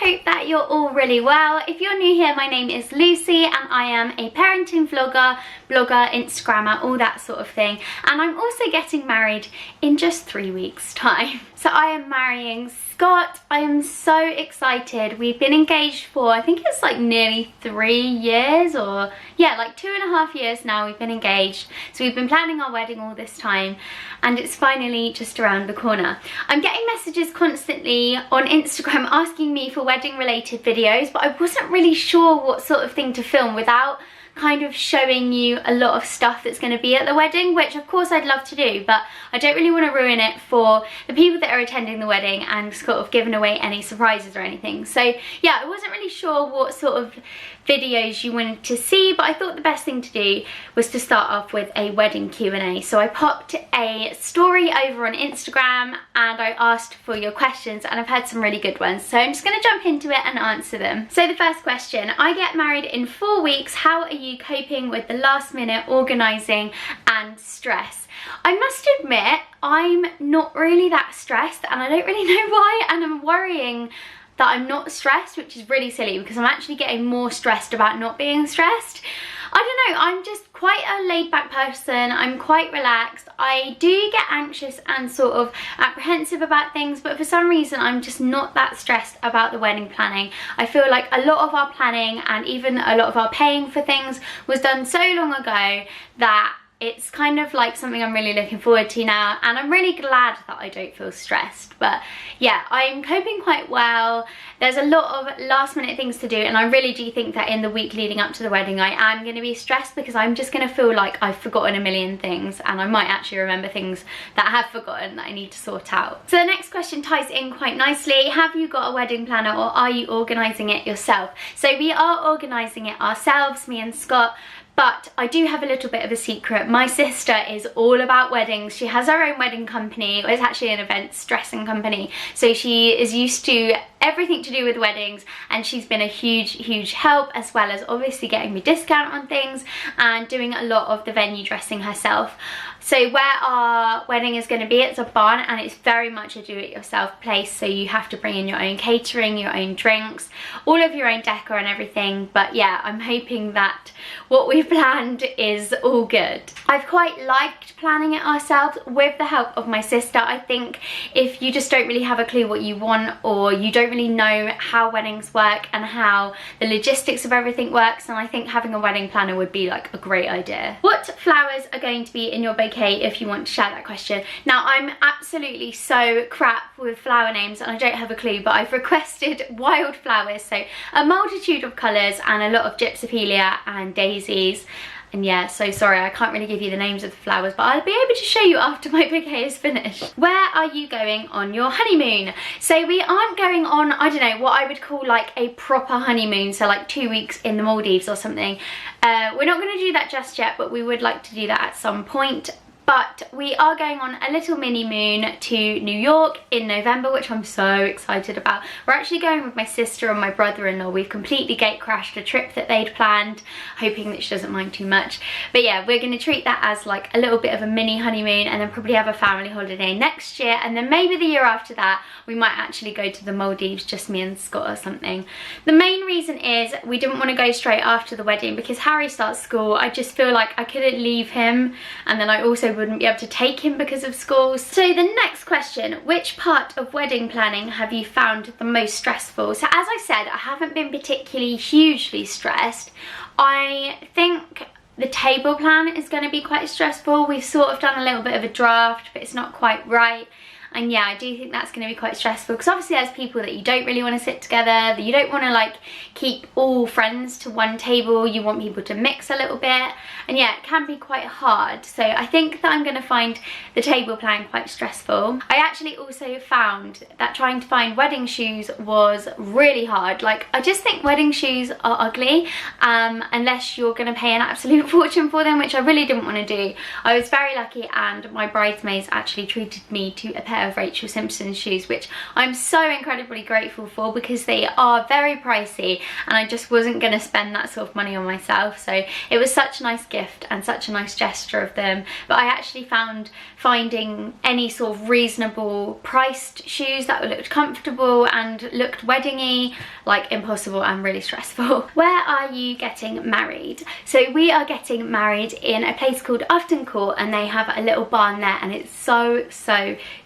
hope that you're all really well. If you're new here, my name is Lucy and I am a parenting vlogger, blogger, Instagrammer, all that sort of thing. And I'm also getting married in just 3 weeks' time. So I am marrying Scott. I am so excited. We've been engaged for, I think it's like nearly 3 years, or yeah, like 2.5 years now we've been engaged. So we've been planning our wedding all this time and it's finally just around the corner. I'm getting messages constantly on Instagram asking me for wedding related videos, but I wasn't really sure what sort of thing to film without kind of showing you a lot of stuff that's going to be at the wedding, which of course I'd love to do, but I don't really want to ruin it for the people that are attending the wedding and sort of giving away any surprises or anything. So yeah, I wasn't really sure what sort of videos you wanted to see, but I thought the best thing to do was to start off with a wedding Q&A. So I popped a story over on Instagram and I asked for your questions, and I've had some really good ones, so I'm just going to jump into it and answer them. So the first question: I get married in 4 weeks, how are you coping with the last minute organising and stress? I must admit, I'm not really that stressed and I don't really know why, and I'm worrying that I'm not stressed, which is really silly because I'm actually getting more stressed about not being stressed. I don't know, I'm just quite a laid back person, I'm quite relaxed. I do get anxious and sort of apprehensive about things, but for some reason I'm just not that stressed about the wedding planning. I feel like a lot of our planning and even a lot of our paying for things was done so long ago that it's kind of like something I'm really looking forward to now, and I'm really glad that I don't feel stressed. But yeah, I'm coping quite well. There's a lot of last minute things to do, and I really do think that in the week leading up to the wedding I am going to be stressed because I'm just going to feel like I've forgotten a million things, and I might actually remember things that I have forgotten that I need to sort out. So the next question ties in quite nicely. Have you got a wedding planner or are you organising it yourself? So we are organising it ourselves, me and Scott. But I do have a little bit of a secret. My sister is all about weddings. She has her own wedding company. It's actually an events dressing company. So she is used to everything to do with weddings, and she's been a huge help, as well as obviously getting me discount on things and doing a lot of the venue dressing herself. So where our wedding is going to be, it's a barn and it's very much a do-it-yourself place, so you have to bring in your own catering, your own drinks, all of your own decor and everything. But yeah, I'm hoping that what we've planned is all good. I've quite liked planning it ourselves with the help of my sister. I think if you just don't really have a clue what you want, or you don't really know how weddings work and how the logistics of everything works, then I think having a wedding planner would be like a great idea. What flowers are going to be in your bouquet, if you want to share that question? Now, I'm absolutely so crap with flower names and I don't have a clue, but I've requested wild flowers, so a multitude of colours and a lot of gypsopelia and daisies. And yeah, so sorry, I can't really give you the names of the flowers, but I'll be able to show you after my bouquet is finished. Where are you going on your honeymoon? So we aren't going on, I don't know, what I would call like a proper honeymoon, so like 2 weeks in the Maldives or something. We're not going to do that just yet, but we would like to do that at some point. But we are going on a little mini moon to New York in November, which I'm so excited about. We're actually going with my sister and my brother-in-law. We've completely gate crashed a trip that they'd planned, hoping that she doesn't mind too much. But yeah, we're going to treat that as like a little bit of a mini honeymoon, and then probably have a family holiday next year, and then maybe the year after that we might actually go to the Maldives, just me and Scott or something. The main reason is we didn't want to go straight after the wedding because Harry starts school. I just feel like I couldn't leave him, and then I also wouldn't be able to take him because of school. So the next question: which part of wedding planning have you found the most stressful? So as I said, I haven't been particularly hugely stressed. I think the table plan is going to be quite stressful. We've sort of done a little bit of a draft, but it's not quite right. And yeah, I do think that's going to be quite stressful because obviously there's people that you don't really want to sit together, that you don't want to like keep all friends to one table, you want people to mix a little bit, and yeah, it can be quite hard. So I think that I'm going to find the table plan quite stressful. I actually also found that trying to find wedding shoes was really hard. Like, I just think wedding shoes are ugly unless you're going to pay an absolute fortune for them, which I really didn't want to do. I was very lucky and my bridesmaids actually treated me to a pair pair of Rachel Simpson's shoes, which I'm so incredibly grateful for because they are very pricey and I just wasn't going to spend that sort of money on myself. So it was such a nice gift and such a nice gesture of them. But I actually found finding any sort of reasonable priced shoes that looked comfortable and looked weddingy like impossible and really stressful. Where are you getting married? So we are getting married in a place called Upton Court, and they have a little barn there, and it's so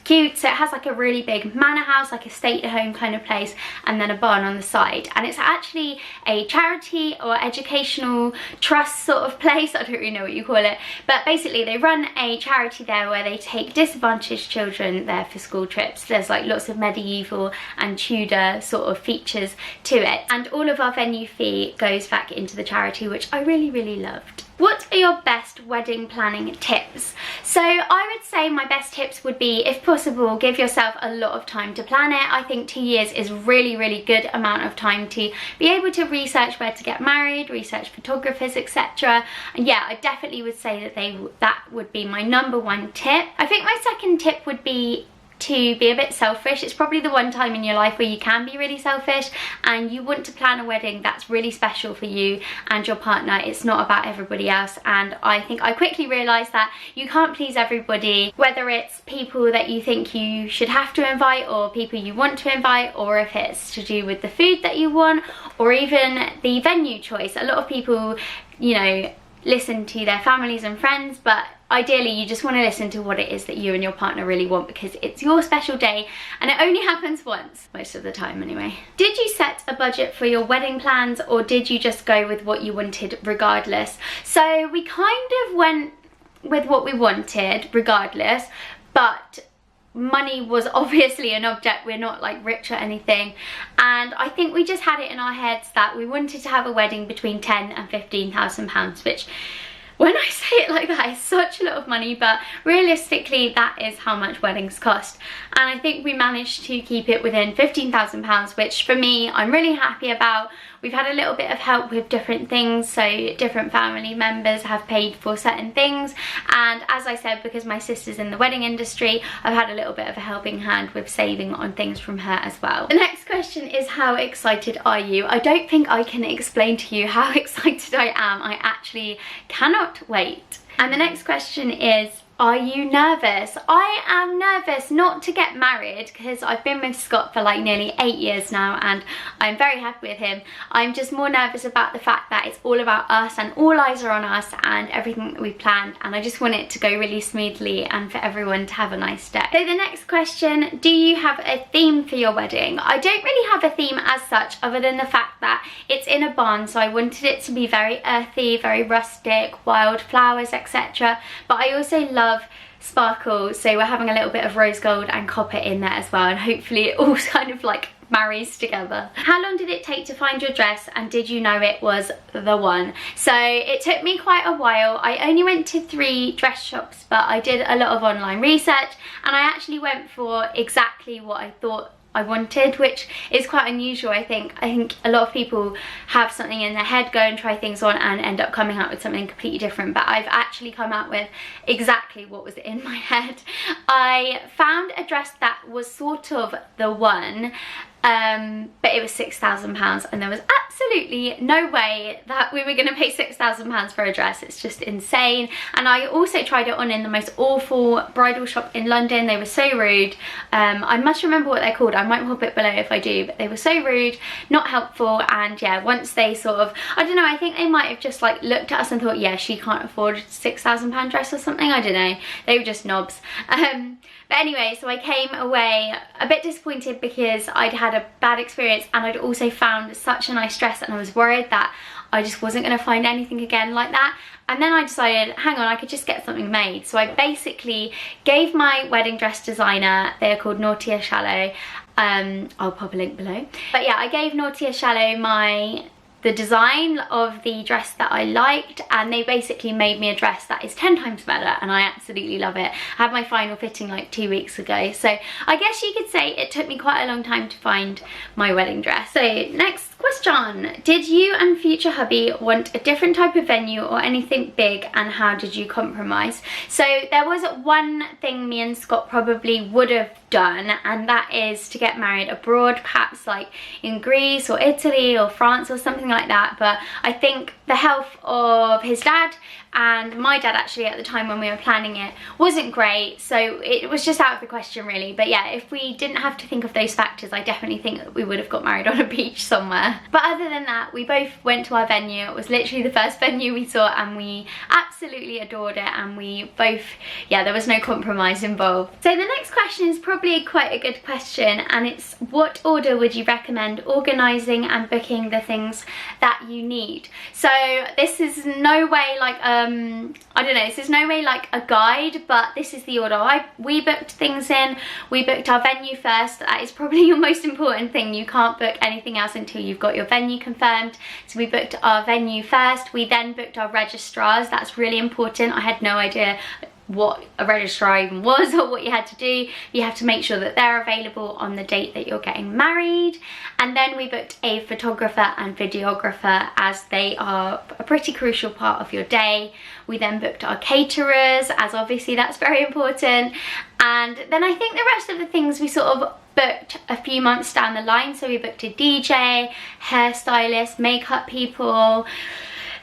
cute. So it has like a really big manor house, like a state home kind of place, and then a barn on the side. And it's actually a charity or educational trust sort of place. I don't really know what you call it, but basically they run a charity there where they take disadvantaged children there for school trips. There's like lots of medieval and Tudor sort of features to it, and all of our venue fee goes back into the charity, which I really loved. What are your best wedding planning tips? So I would say my best tips would be, if possible, give yourself a lot of time to plan it. I think 2 years is really good amount of time to be able to research where to get married, research photographers, etc. And yeah, I definitely would say that would be my #1 tip. I think my second tip would be to be a bit selfish. It's probably the one time in your life where you can be really selfish and you want to plan a wedding that's really special for you and your partner. It's not about everybody else, and I think I quickly realised that you can't please everybody, whether it's people that you think you should have to invite or people you want to invite, or if it's to do with the food that you want or even the venue choice. A lot of people, you know, listen to their families and friends, but ideally you just want to listen to what it is that you and your partner really want, because it's your special day and it only happens once, most of the time anyway. Did you set a budget for your wedding plans, or did you just go with what you wanted regardless? So we kind of went with what we wanted regardless, but money was obviously an object. We're not like rich or anything, and I think we just had it in our heads that we wanted to have a wedding between £10,000 and £15,000, which, when I say it like that, is such a lot of money, but realistically that is how much weddings cost. And I think we managed to keep it within £15,000, which for me I'm really happy about. We've had a little bit of help with different things, so different family members have paid for certain things, and as I said, because my sister's in the wedding industry, I've had a little bit of a helping hand with saving on things from her as well. The next question is, how excited are you? I don't think I can explain to you how excited I am. I actually cannot wait. And the next question is, are you nervous? I am nervous not to get married, because I've been with Scott for like nearly 8 years now and I'm very happy with him. I'm just more nervous about the fact that it's all about us and all eyes are on us and everything that we've planned, and I just want it to go really smoothly and for everyone to have a nice day. So the next question, do you have a theme for your wedding? I don't really have a theme as such, other than the fact that it's in a barn, so I wanted it to be very earthy, very rustic, wild flowers, etc. But I also love sparkle, so we're having a little bit of rose gold and copper in there as well, and hopefully it all kind of like marries together. How long did it take to find your dress, and did you know it was the one? So it took me quite a while. I only went to 3 dress shops, but I did a lot of online research and I actually went for exactly what I thought I wanted, which is quite unusual. I think a lot of people have something in their head, go and try things on and end up coming out with something completely different, but I've actually come out with exactly what was in my head. I found a dress that was sort of the one, but it was £6,000, and there was absolutely no way that we were going to pay £6,000 for a dress. It's just insane. And I also tried it on in the most awful bridal shop in London. They were so rude. I must remember what they're called. I might pop it below if I do, but they were so rude, not helpful. And yeah, once they sort of, I don't know, I think they might have just like looked at us and thought, yeah, she can't afford a £6,000 dress or something. I don't know. They were just knobs. But anyway, so I came away a bit disappointed because I'd had a bad experience, and I'd also found such a nice dress, and I was worried that I just wasn't going to find anything again like that. And then I decided, hang on, I could just get something made. So I basically gave my wedding dress designer, they're called Naughty or Shallow, I'll pop a link below. But yeah, I gave Naughty or Shallow the design of the dress that I liked, and they basically made me a dress that is 10 times better, and I absolutely love it. I had my final fitting like 2 weeks ago, so I guess you could say it took me quite a long time to find my wedding dress. So next question, did you and future hubby want a different type of venue or anything big, and how did you compromise? So there was one thing me and Scott probably would have done, and that is to get married abroad, perhaps like in Greece or Italy or France or something like that. But I think the health of his dad and my dad actually at the time when we were planning it wasn't great, so it was just out of the question really. But yeah, if we didn't have to think of those factors, I definitely think that we would have got married on a beach somewhere. But other than that, we both went to our venue. It was literally the first venue we saw and we absolutely adored it, and we both, yeah, there was no compromise involved. So the next question is probably quite a good question, and it's, what order would you recommend organising and booking the things that you need? So this is no way like I don't know, this is no way like a guide, but this is the order we booked things in. We booked our venue first. That is probably your most important thing. You can't book anything else until you've got your venue confirmed. So we booked our venue first. We then booked our registrars. That's really important. I had no idea what a registrar even was or what you had to do. You have to make sure that they're available on the date that you're getting married. And then we booked a photographer and videographer, as they are a pretty crucial part of your day. We then booked our caterers, as obviously that's very important. And then I think the rest of the things we sort of booked a few months down the line. So we booked a DJ, hairstylist, makeup people.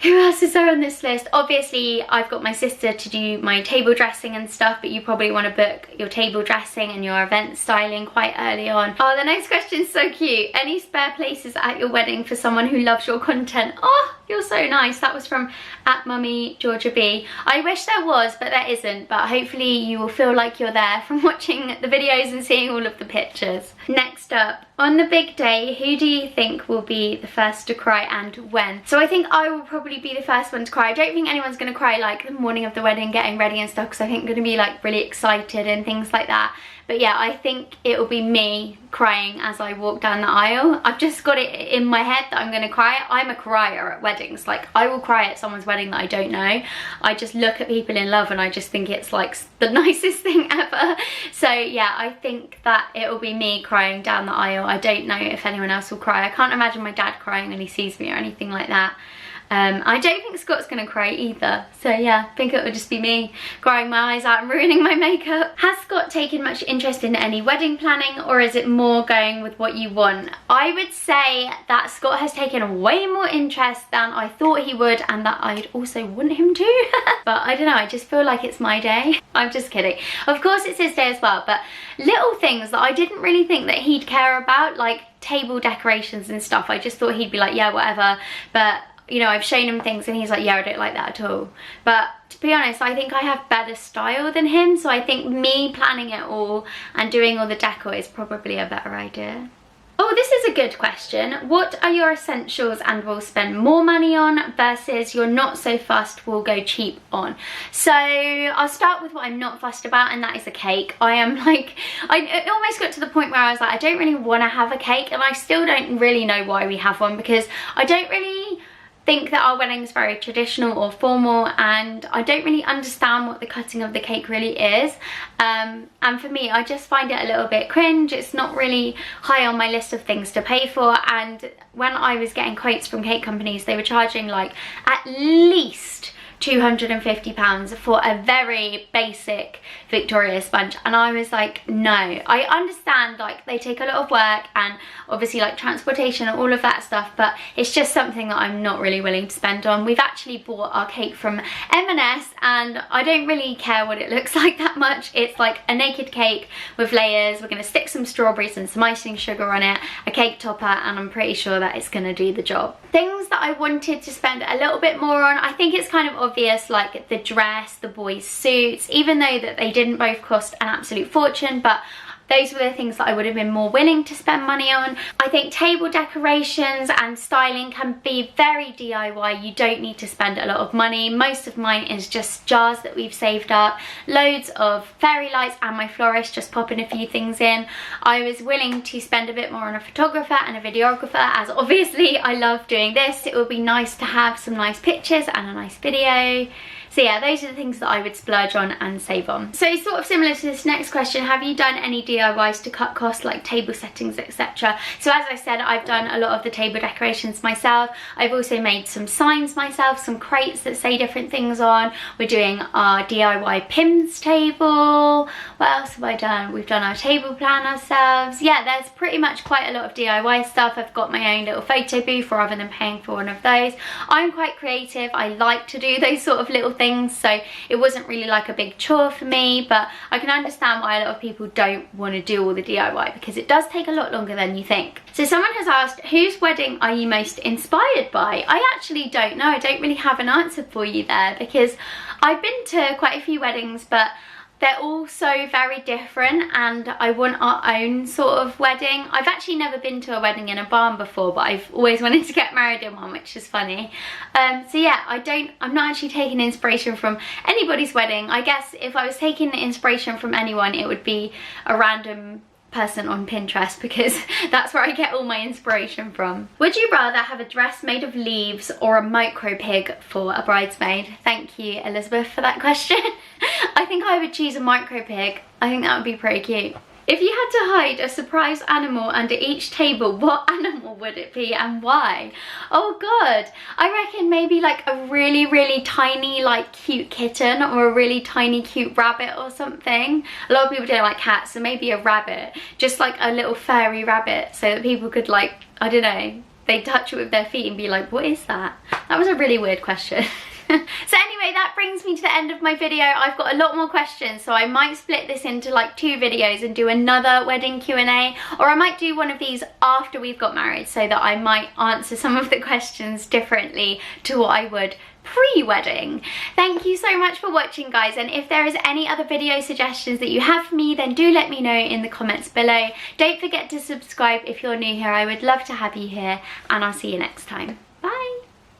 Who else is there on this list? Obviously, I've got my sister to do my table dressing and stuff, but you probably want to book your table dressing and your event styling quite early on. Oh, the next question is so cute. Any spare places at your wedding for someone who loves your content? Oh, you're so nice. That was from @MummyGeorgiaB. I wish there was, but there isn't. But hopefully you will feel like you're there from watching the videos and seeing all of the pictures. Next up, on the big day, who do you think will be the first to cry and when? So I think I will probably be the first one to cry. I don't think anyone's going to cry like the morning of the wedding, getting ready and stuff, because I think I'm going to be like really excited and things like that. But yeah, I think it will be me crying as I walk down the aisle. I've just got it in my head that I'm going to cry. I'm a crier at weddings. Like, I will cry at someone's wedding that I don't know. I just look at people in love and I just think it's like the nicest thing ever. So yeah, I think that it will be me crying down the aisle. I don't know if anyone else will cry. I can't imagine my dad crying when he sees me or anything like that. I don't think Scott's gonna cry either. So yeah, I think it would just be me crying my eyes out and ruining my makeup. Has Scott taken much interest in any wedding planning, or is it more going with what you want? I would say that Scott has taken way more interest than I thought he would, and that I'd also want him to. But I don't know, I just feel like it's my day. I'm just kidding. Of course it's his day as well, but little things that I didn't really think that he'd care about, like table decorations and stuff, I just thought he'd be like, yeah, whatever. But you know, I've shown him things and he's like, yeah, I don't like that at all. But to be honest, I think I have better style than him, so I think me planning it all and doing all the decor is probably a better idea. Oh, this is a good question. What are your essentials and will spend more money on versus your not so fussed will go cheap on? So I'll start with what I'm not fussed about, and that is a cake. I am like, I almost got to the point where I was like, I don't really want to have a cake, and I still don't really know why we have one, because I don't really think that our wedding is very traditional or formal, and I don't really understand what the cutting of the cake really is, and for me, I just find it a little bit cringe. It's not really high on my list of things to pay for, and when I was getting quotes from cake companies, they were charging like at least £250 for a very basic Victoria sponge, and I was like, no. I understand like they take a lot of work and obviously like transportation and all of that stuff, but it's just something that I'm not really willing to spend on. We've actually bought our cake from M&S and I don't really care what it looks like that much. It's like a naked cake with layers. We're going to stick some strawberries and some icing sugar on it, a cake topper, and I'm pretty sure that it's going to do the job. Things that I wanted to spend a little bit more on, I think it's kind of obvious, like the dress, the boys' suits, even though that they didn't both cost an absolute fortune, but those were the things that I would have been more willing to spend money on. I think table decorations and styling can be very DIY. You don't need to spend a lot of money. Most of mine is just jars that we've saved up, loads of fairy lights, and my florist just popping a few things in. I was willing to spend a bit more on a photographer and a videographer, as obviously I love doing this. It would be nice to have some nice pictures and a nice video. So yeah, those are the things that I would splurge on and save on. So sort of similar to this next question, have you done any DIY DIYs to cut costs, like table settings, etc. So as I said, I've done a lot of the table decorations myself. I've also made some signs myself, some crates that say different things on. We're doing our DIY Pims table. What else have I done? We've done our table plan ourselves. Yeah, there's pretty much quite a lot of DIY stuff. I've got my own little photo booth rather than paying for one of those. I'm quite creative. I like to do those sort of little things, so it wasn't really like a big chore for me, but I can understand why a lot of people don't want to do all the DIY because it does take a lot longer than you think. So someone has asked, whose wedding are you most inspired by? I actually don't know. I don't really have an answer for you there because I've been to quite a few weddings, but they're all so very different and I want our own sort of wedding. I've actually never been to a wedding in a barn before, but I've always wanted to get married in one, which is funny. So yeah, I'm not actually taking inspiration from anybody's wedding. I guess if I was taking inspiration from anyone, it would be a random person on Pinterest because that's where I get all my inspiration from. Would you rather have a dress made of leaves or a micro pig for a bridesmaid? Thank you, Elizabeth, for that question. I think I would choose a micro pig. I think that would be pretty cute. If you had to hide a surprise animal under each table, what animal would it be and why? Oh god, I reckon maybe like a really, really tiny, like cute kitten or a really tiny, cute rabbit or something. A lot of people don't like cats, so maybe a rabbit. Just like a little furry rabbit so that people could like, I don't know, they'd touch it with their feet and be like, what is that? That was a really weird question. So anyway, that brings me to the end of my video. I've got a lot more questions, so I might split this into like 2 videos and do another wedding Q&A, or I might do one of these after we've got married so that I might answer some of the questions differently to what I would pre-wedding. Thank you so much for watching, guys, and if there is any other video suggestions that you have for me, then do let me know in the comments below. Don't forget to subscribe if you're new here. I would love to have you here, and I'll see you next time.